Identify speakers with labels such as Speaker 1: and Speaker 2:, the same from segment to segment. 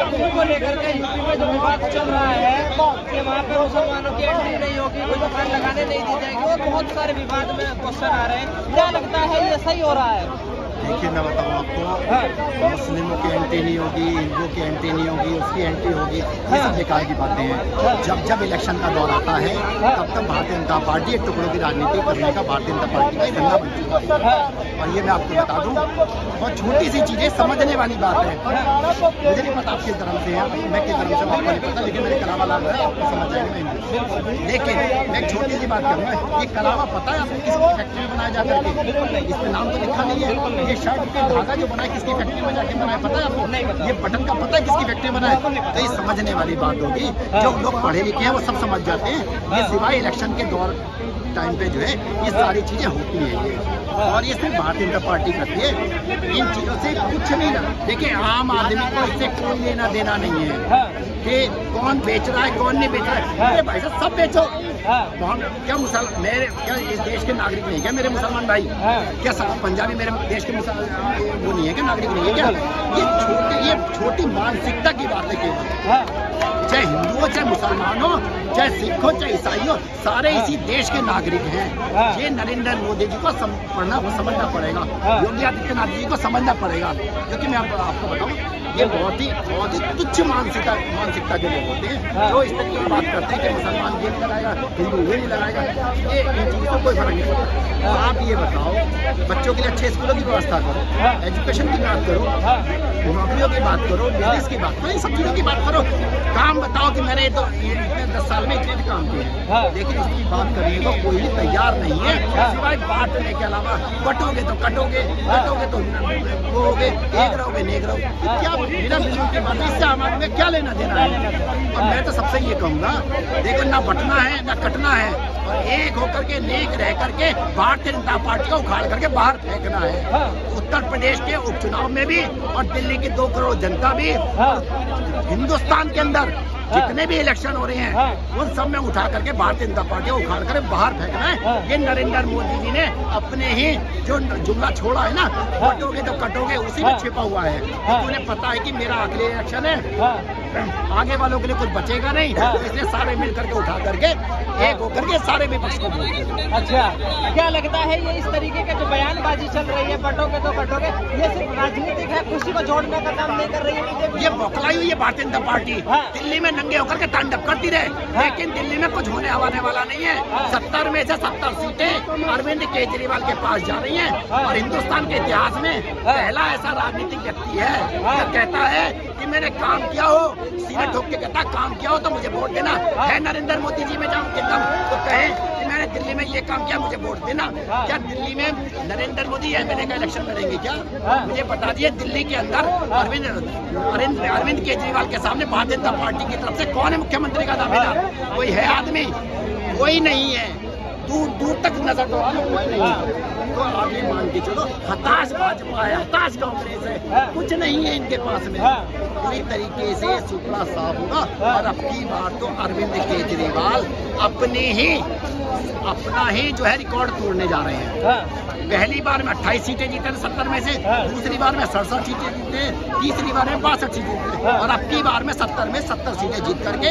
Speaker 1: जम्मू को लेकर के यूपी में जो विवाद चल रहा है कि वहाँ पे मुसलमानों की एंट्री नहीं होगी, कोई दुकान लगाने नहीं दी जाएगी, और बहुत सारे विवाद में क्वेश्चन आ रहे हैं। क्या लगता है ये सही हो रहा है?
Speaker 2: देखिए मैं बताऊँ आपको, मुस्लिमों की एंट्री नहीं होगी, हिंदुओं की एंट्री नहीं होगी, उसकी एंट्री होगी, ये सब बेकार की बातें हैं। जब जब इलेक्शन का दौर आता है तब तक भारतीय जनता पार्टी एक टुकड़ों की राजनीति करने का भारतीय जनता पार्टी का ही धंधा बन चुका है। और ये मैं आपको बता दूं, बहुत छोटी सी चीजें समझने वाली बात है। मुझे नहीं पता आपकी तरफ से है, मैं किस तरफ से आपको नहीं पता, लेकिन मेरे कलावा लाल है, आपको समझ जाएगा। लेकिन मैं एक छोटी सी बात करूँगा, ये कलावा पता है आपको किसी फैक्ट्री में बनाया जाता है? इस पर नाम तो लिखा नहीं है। ये शर्ट के धागा जो बनाए किसकी फैक्ट्री में जाके बनाया पता है आपको? नहीं पता। ये बटन का पता है किसकी फैक्ट्री में बनाया? तो ये समझने वाली बात होगी। जो लोग पढ़े लिखे हैं वो सब समझ जाते हैं। ये सिवाय इलेक्शन के दौर टाइम पे जो है ये सारी चीजें होती हैं ये, और ये सिर्फ भारतीय जनता पार्टी करती है। इन चीजों से कुछ नहीं ना, देखिए आम आदमी को इससे कोई लेना देना नहीं है कि कौन बेच रहा है कौन नहीं बेच रहा है। अरे भाई साहब सब बेचो। क्या मुसलमान मेरे क्या इस देश के नागरिक नहीं क्या मेरे मुसलमान भाई? क्या सब पंजाबी मेरे देश के वो नहीं है क्या, नागरिक नहीं है क्या? ये छोटी मानसिकता की बात है केवल। चाहे हिंदू हो, चाहे मुसलमान हो, चाहे सिख हो, चाहे ईसाई हो, सारे इसी देश के नागरिक हैं। ये नरेंद्र मोदी जी को समझना पड़ेगा, योगी आदित्यनाथ जी को समझना पड़ेगा। क्योंकि मैं आपको बताऊं, ये बहुत ही तुच्छ मानसिकता के लोग होते हैं जो इस तरीके की बात करते हैं कि मुसलमान ये नहीं लगाएगा, हिंदू ये नहीं लगाएगा। ये इन चीज़ों को कोई फर्क नहीं पड़ता। तो आप ये बताओ, बच्चों के लिए अच्छे स्कूलों की व्यवस्था करो, एजुकेशन की बात करो, नौकरियों की बात करो, बिजनेस की बात करो, इन सब चीज़ों की बात करो। काम बताओ कि मैंने तो 10 साल में इतने काम किए हैं, लेकिन इसकी बात करने को कोई भी तैयार नहीं है सिवाय बांटने के अलावा। बटोगे तो कटोगे, कटोगे तो वो होगे, एक रहोगे नेक रहोगे। क्या बिना बिजली की बात, इससे आम आदमी में क्या लेना देना है? और मैं तो सबसे ये कहूँगा, देखो ना बटना है ना कटना है, और एक होकर के नेक रह करके भारतीय जनता पार्टी को उखाड़ करके बाहर फेंकना है। उत्तर प्रदेश के उपचुनाव में भी और दिल्ली की 2 करोड़ जनता भी, हिंदुस्तान के अंदर जितने भी इलेक्शन हो रहे हैं उन सब में उठा करके भारतीय जनता पार्टी को उखाड़ कर बाहर फेंकना है। ये नरेंद्र मोदी जी ने अपने ही जो जुमला छोड़ा है ना, कटोगे तो कटोगे, उसी में छिपा हुआ है। उन्हें पता है कि मेरा आखिरी इलेक्शन है, आगे वालों के लिए कुछ बचेगा नहीं, इसलिए सारे मिल करके उठा करके एक होकर के सारे विपक्ष को बोलते हैं।
Speaker 1: अच्छा, क्या लगता है ये इस तरीके का जो बयानबाजी चल रही है, बटोगे तो कटोगे, ये सिर्फ राजनीतिक है, खुशी को जोड़ने का काम नहीं कर रही है?
Speaker 2: ये बौखलाई हुई है भारतीय जनता पार्टी। दिल्ली में नंगे होकर के तांडव करती रहे, लेकिन दिल्ली में कुछ होने वाला नहीं है। 70 में से 70 सीटें अरविंद केजरीवाल के पास जा रही हैं, और हिंदुस्तान के इतिहास में पहला ऐसा राजनीतिक व्यक्ति है जो कहता है कि मैंने काम किया हो, सीधे ठोक के कहता काम किया हो तो मुझे वोट देना है। नरेंद्र मोदी जी में जाऊँ तो कहे कि मैंने दिल्ली में ये काम किया, मुझे वोट देना। क्या दिल्ली में नरेंद्र मोदी एमएलए का इलेक्शन लड़ेंगे क्या? मुझे बता दिए, दिल्ली के अंदर अरविंद केजरीवाल के सामने भारतीय जनता पार्टी की तरफ से कौन है मुख्यमंत्री का दावेदार? कोई है आदमी? कोई नहीं है। दूर दूर तक नजर तो कोई नहीं है। तो आगे मान के चलो, हताश भाजपा है, हताश कांग्रेस है, कुछ नहीं है इनके पास में। पूरी तरीके से सुपड़ा साफ होगा, और अब की बार तो अरविंद केजरीवाल अपना ही जो है रिकॉर्ड तोड़ने जा रहे हैं। पहली बार में 28 सीटें जीते 70 में से, दूसरी बार में 67 सीटें जीते, तीसरी बार में 62 सीटें जीते, और अब की बार में 70 में 70 सीटें जीत करके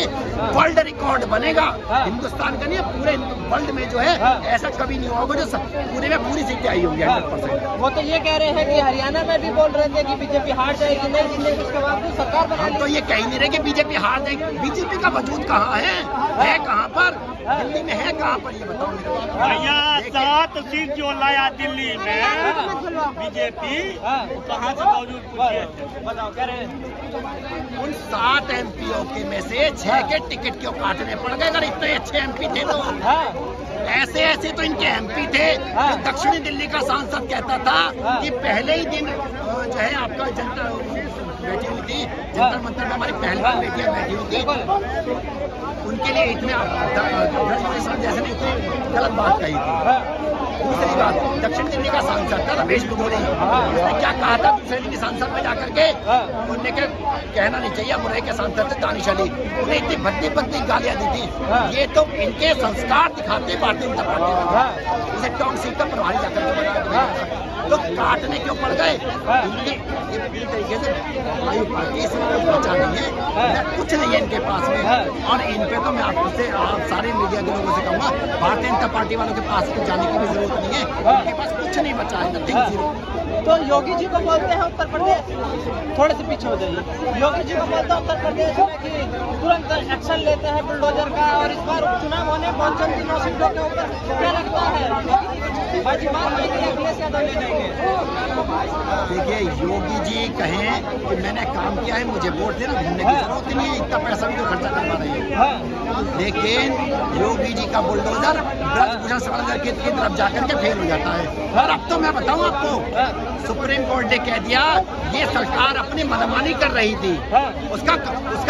Speaker 2: वर्ल्ड रिकॉर्ड बनेगा। हिंदुस्तान का नहीं, पूरे वर्ल्ड में जो है ऐसा कभी नहीं होगा जो पूरे में पूरी सीटें आई होंगी 100%।
Speaker 1: वो तो ये कह रहे हैं कि हरियाणा में भी बोल रहे थे कि बीजेपी हार जाएगी, नहीं जीतेगी, उसके बाद सरकार बना।
Speaker 2: हम तो ये कह नहीं रहे कि बीजेपी हार जाएगी। बीजेपी का वजूद कहाँ है कहाँ पर? दिल्ली में है कहाँ पर, ये बताओ मेरे को।
Speaker 3: भैया 7 सीट जो लाया दिल्ली में बीजेपी, कहाँ से मौजूद
Speaker 1: बताओ, कह रहे हैं
Speaker 2: उन 7 एमपीओ के में से 6 के टिकट क्यों काटने पड़ गए? अगर इतने अच्छे एमपी थे तो ऐसे तो इनके एमपी थे। जो दक्षिणी दिल्ली का सांसद कहता था कि पहले ही दिन जो है आपका जनता बैठी हुई थी, जंतर मंतर में हमारी पहलवान बेटियां बैठी हुई थी, उनके लिए इतने जैसे नहीं इतनी गलत बात कही थी। दूसरी बात, दक्षिण दिल्ली का सांसद था रमेश बुधोरी, उसने क्या कहा था दूसरे दिल्ली सांसद में जाकर के, उन्होंने कहना नहीं चाहिए, मुरई के सांसद थे दानिश अली, उन्हें इतनी भद्दी गालियां दी थी। ये तो इनके संस्कार दिखाते भारतीय जनता पार्टी में। इसे टोंक सीट का प्रभारी जाकर के बना। तो काटने क्यों पड़ गए? ये पूरी तरीके से वायु पार्टी, इसमें कुछ बचा नहीं है, कुछ नहीं है इनके पास में। और इन पे तो मैं आपसे, आप सारे मीडिया के लोगों से कहूँगा, भारतीय जनता पार्टी वालों के पास तो जाने की भी जरूरत नहीं है, उनके पास कुछ नहीं बचा है, नथिंग, जीरो।
Speaker 1: तो योगी जी को बोलते हैं उत्तर प्रदेश, थोड़े से पीछे हो जाइए, योगी जी को बोलते हैं उत्तर प्रदेश में कि तुरंत एक्शन लेते हैं बुलडोजर का, और इस बार उपचुनाव होने पहुंचे 3 सीटों के ऊपर, क्या लगता है अखिलेश यादव ले जाएंगे?
Speaker 2: देखिए, योगी जी कहें कि मैंने काम किया है, मुझे वोट देना, घूमने की जरूरत नहीं है, इतना पैसा भी तो खर्चा कर पा रहे हैं। लेकिन योगी जी का बुलडोजर ब्रजभूषण शरण की तरफ जाकर के फेल हो जाता है। और अब तो मैं बताऊं आपको, सुप्रीम कोर्ट ने कह दिया ये सरकार अपनी मनमानी कर रही थी, उसका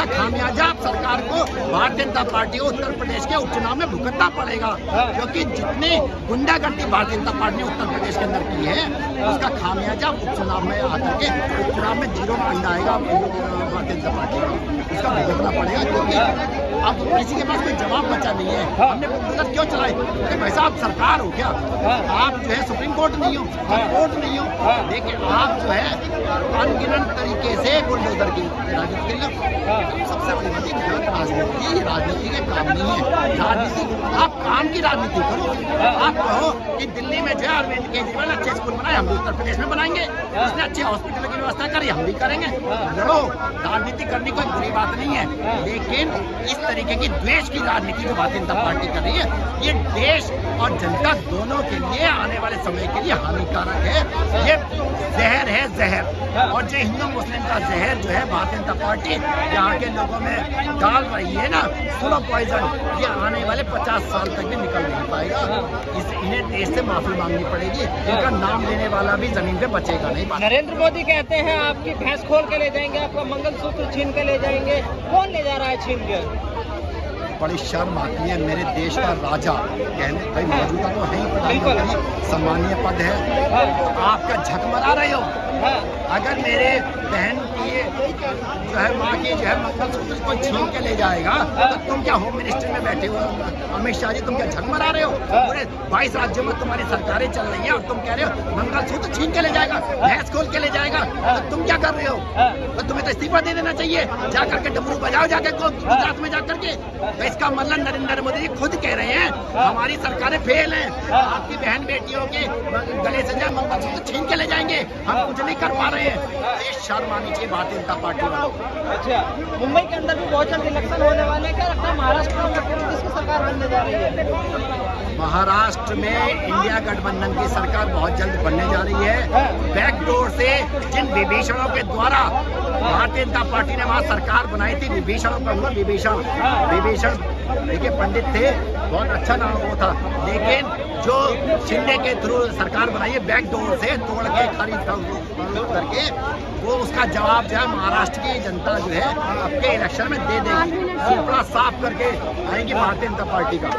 Speaker 2: खामियाजा सरकार को भारतीय जनता पार्टी को उत्तर प्रदेश के उपचुनाव में भुगतना पड़ेगा, क्योंकि जितनी गुंडागर्दी भारतीय जनता पार्टी ने उत्तर प्रदेश के अंदर की है, उसका खामियाजा उपचुनाव में आकर के उपचुनाव में 0 अंडा आएगा भारतीय जनता पार्टी को, उसका भुगतना पड़ेगा। क्योंकि अब किसी के पास कोई जवाब बचा नहीं है, हमने बुलडोजर क्यों चलाए? भाई साहब, सरकार हो क्या आप? जो है सुप्रीम कोर्ट नहीं हो, कोर्ट नहीं हो, लेकिन आप जो है अनगिनत तरीके से बुलडोजर की राजनीति कर लो। सबसे बड़ी बात राजनीति के काम नहीं है। राजनीति, आप काम की राजनीति करो। आप कहो कि दिल्ली में जो है अरविंद केजरीवाल अच्छे स्कूल बनाए, हम भी उत्तर प्रदेश में बनाएंगे, उसने अच्छे हॉस्पिटल की व्यवस्था करी, हम भी करेंगे। लड़ो, राजनीति करनी कोई बुरी बात नहीं है, लेकिन इस तरीके की द्वेष की राजनीति जो भारतीय जनता पार्टी कर रही है, ये देश और जनता दोनों के लिए आने वाले समय के लिए हानिकारक है। ये जहर है, जहर। और जो हिंदू मुस्लिम का जहर जो है भारतीय जनता पार्टी यहाँ के लोगों में डाल रही है ना, स्लो पॉइजन, ये आने वाले 50 साल तक भी निकल नहीं पाएगा। इन्हें देश से माफी मांगनी पड़ेगी, इनका नाम लेने वाला भी जमीन पे बचेगा नहीं।
Speaker 1: नरेंद्र मोदी कहते हैं आपकी भैंस खोल के ले जाएंगे, आपका मंगलसूत्र छीन के ले जाएंगे। कौन ले जा रहा है छीन के?
Speaker 2: बड़ी शर्म आती है, मेरे देश का राजा कहने, भाई मौजूदा तो है ही प्रधानमंत्री, सम्मानीय पद है, आपका झक मरा रहे हो। अगर मेरे बहन की जो है माँ की जो है मंगलसूत्र को छीन के ले जाएगा, तो तुम क्या होम मिनिस्ट्री में बैठे हो अमित शाह जी, तुम क्या झक मरा रहे हो? पूरे 22 राज्यों में तुम्हारी सरकारें चल रही है और तुम कह रहे हो मंगलसूत्र छीन के ले जाएगा, भैंस खोल के ले जाएगा, तो तुम क्या कर रहे हो? तो तुम्हें तो इस्तीफा दे देना चाहिए, जाकर के डमरू बजाओ, जाकर गुजरात में जाकर के। इसका मतलब नरेंद्र मोदी जी खुद कह रहे हैं हमारी सरकारें फेल हैं, आपकी बहन बेटियों के गले से जो मंगलसूत्र छीन के ले जाएंगे, हम कुछ नहीं कर पा रहे हैं। ये शर्म आनी चाहिए भारतीय जनता पार्टी वालों।
Speaker 1: अच्छा, मुंबई के अंदर भी बहुत जल्द इलेक्शन होने वाले हैं, क्या लगता है महाराष्ट्र में किसकी सरकार बनने जा रही है?
Speaker 2: महाराष्ट्र में इंडिया गठबंधन की सरकार बहुत जल्द बनने जा रही है। बैकडोर से जिन विभीषणों के द्वारा भारतीय जनता पार्टी ने वहाँ सरकार बनाई थी, विभीषणों का विभीषण देखिए पंडित थे, बहुत अच्छा नाम वो था, लेकिन जो शिंदे के थ्रू सरकार बनाई है बैकडोर से तोड़ के खरीद करके, वो उसका जवाब जो है महाराष्ट्र की जनता जो है आपके इलेक्शन में दे देगी, सुपड़ा साफ करके आएगी भारतीय जनता पार्टी का।